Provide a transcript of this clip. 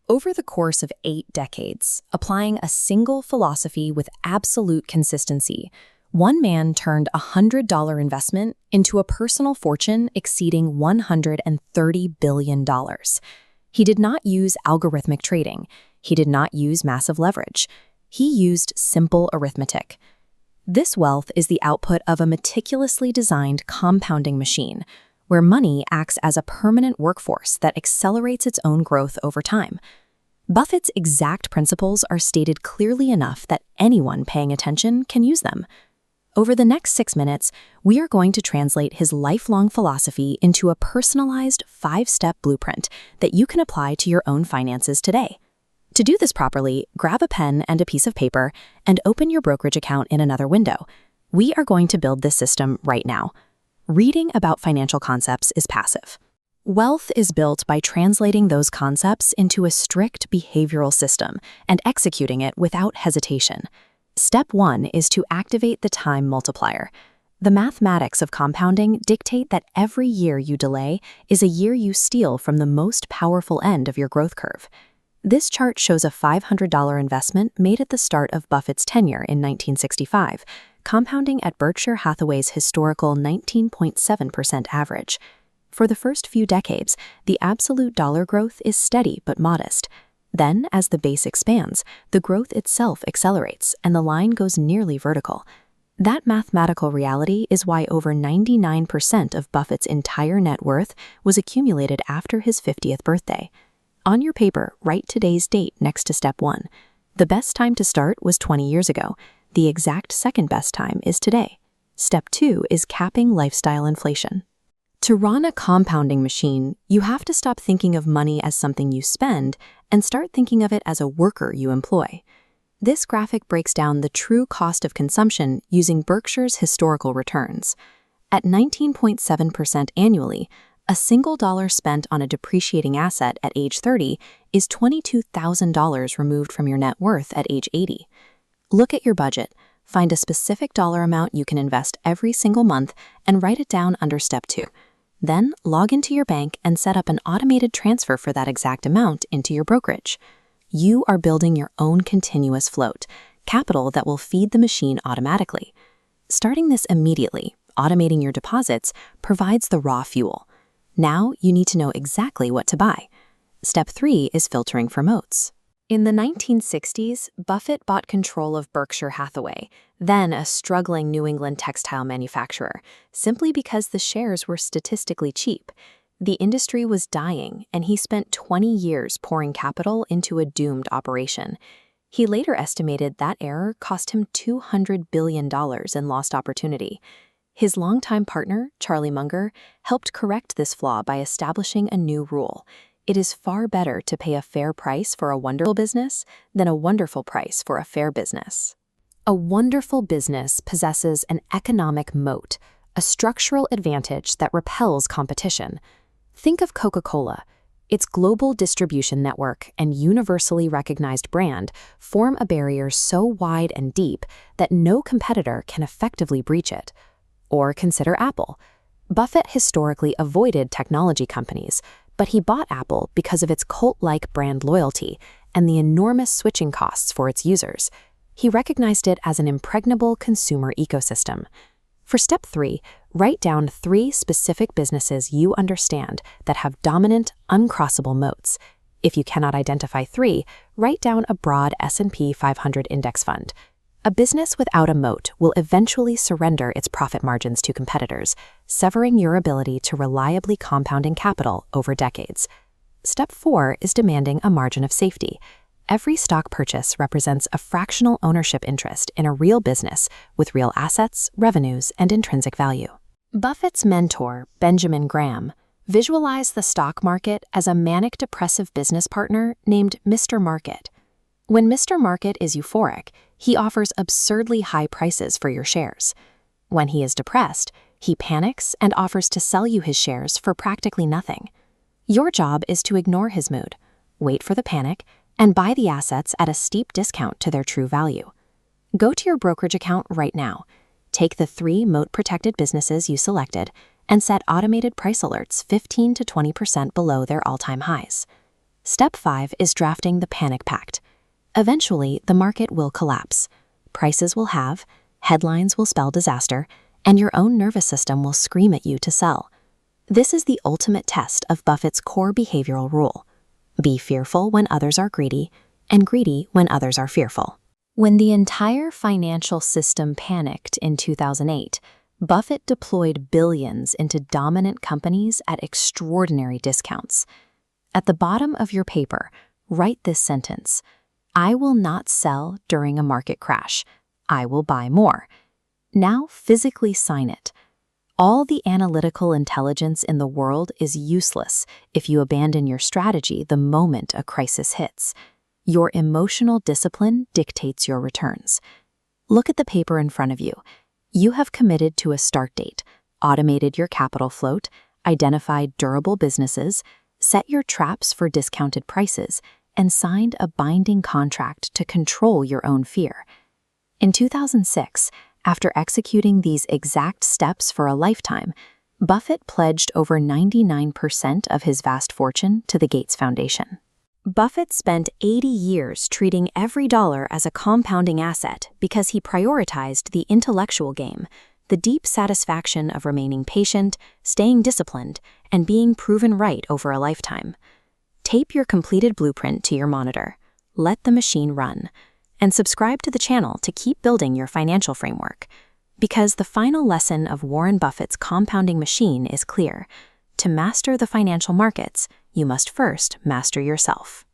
Over the course of 8 decades, applying a single philosophy with absolute consistency, one man turned a $100 investment into a personal fortune exceeding $130 billion. He did not use algorithmic trading. He did not use massive leverage. He used simple arithmetic. This wealth is the output of a meticulously designed compounding machine, where money acts as a permanent workforce that accelerates its own growth over time. Buffett's exact principles are stated clearly enough that anyone paying attention can use them. Over the next 6 minutes, we are going to translate his lifelong philosophy into a personalized 5-step blueprint that you can apply to your own finances today. To do this properly, grab a pen and a piece of paper and open your brokerage account in another window. We are going to build this system right now. Reading about financial concepts is passive. Wealth is built by translating those concepts into a strict behavioral system and executing it without hesitation. Step 1 is to activate the time multiplier. The mathematics of compounding dictate that every year you delay is a year you steal from the most powerful end of your growth curve. This chart shows a $500 investment made at the start of Buffett's tenure in 1965, compounding at Berkshire Hathaway's historical 19.7% average. For the first few decades, the absolute dollar growth is steady but modest. Then, as the base expands, the growth itself accelerates and the line goes nearly vertical. That mathematical reality is why over 99% of Buffett's entire net worth was accumulated after his 50th birthday. On your paper, write today's date next to step 1. The best time to start was 20 years ago. The exact second best time is today. Step 2 is capping lifestyle inflation. To run a compounding machine, you have to stop thinking of money as something you spend and start thinking of it as a worker you employ. This graphic breaks down the true cost of consumption using Berkshire's historical returns. At 19.7% annually, a single dollar spent on a depreciating asset at age 30 is $22,000 removed from your net worth at age 80. Look at your budget, find a specific dollar amount you can invest every single month, and write it down under step 2. Then log into your bank and set up an automated transfer for that exact amount into your brokerage. You are building your own continuous float, capital that will feed the machine automatically. Starting this immediately, automating your deposits, provides the raw fuel. Now you need to know exactly what to buy. Step 3 is filtering for moats. In the 1960s, Buffett bought control of Berkshire Hathaway, then a struggling New England textile manufacturer, simply because the shares were statistically cheap. The industry was dying, and he spent 20 years pouring capital into a doomed operation. He later estimated that error cost him $200 billion in lost opportunity. His longtime partner, Charlie Munger, helped correct this flaw by establishing a new rule. It is far better to pay a fair price for a wonderful business than a wonderful price for a fair business. A wonderful business possesses an economic moat, a structural advantage that repels competition. Think of Coca-Cola. Its global distribution network and universally recognized brand form a barrier so wide and deep that no competitor can effectively breach it. Or consider Apple. Buffett historically avoided technology companies, but he bought Apple because of its cult-like brand loyalty and the enormous switching costs for its users. He recognized it as an impregnable consumer ecosystem. For step 3, write down 3 specific businesses you understand that have dominant, uncrossable moats. If you cannot identify 3, write down a broad S&P 500 index fund. A business without a moat will eventually surrender its profit margins to competitors, severing your ability to reliably compounding capital over decades. Step 4 is demanding a margin of safety. Every stock purchase represents a fractional ownership interest in a real business with real assets, revenues, and intrinsic value. Buffett's mentor, Benjamin Graham, visualized the stock market as a manic-depressive business partner named Mr. Market. When Mr. Market is euphoric, he offers absurdly high prices for your shares. When he is depressed, he panics and offers to sell you his shares for practically nothing. Your job is to ignore his mood, wait for the panic, and buy the assets at a steep discount to their true value. Go to your brokerage account right now. Take the 3 moat-protected businesses you selected and set automated price alerts 15 to 20% below their all-time highs. Step 5 is drafting the panic pact. Eventually, the market will collapse. Prices will halve, headlines will spell disaster, and your own nervous system will scream at you to sell. This is the ultimate test of Buffett's core behavioral rule. Be fearful when others are greedy, and greedy when others are fearful. When the entire financial system panicked in 2008, Buffett deployed billions into dominant companies at extraordinary discounts. At the bottom of your paper, write this sentence: I will not sell during a market crash. I will buy more. Now physically sign it. All the analytical intelligence in the world is useless if you abandon your strategy the moment a crisis hits. Your emotional discipline dictates your returns. Look at the paper in front of you. You have committed to a start date, automated your capital float, identified durable businesses, set your traps for discounted prices, and signed a binding contract to control your own fear. In 2006, after executing these exact steps for a lifetime, Buffett pledged over 99% of his vast fortune to the Gates Foundation. Buffett spent 80 years treating every dollar as a compounding asset because he prioritized the intellectual game, the deep satisfaction of remaining patient, staying disciplined, and being proven right over a lifetime. Tape your completed blueprint to your monitor. Let the machine run. And subscribe to the channel to keep building your financial framework. Because the final lesson of Warren Buffett's compounding machine is clear. To master the financial markets, you must first master yourself.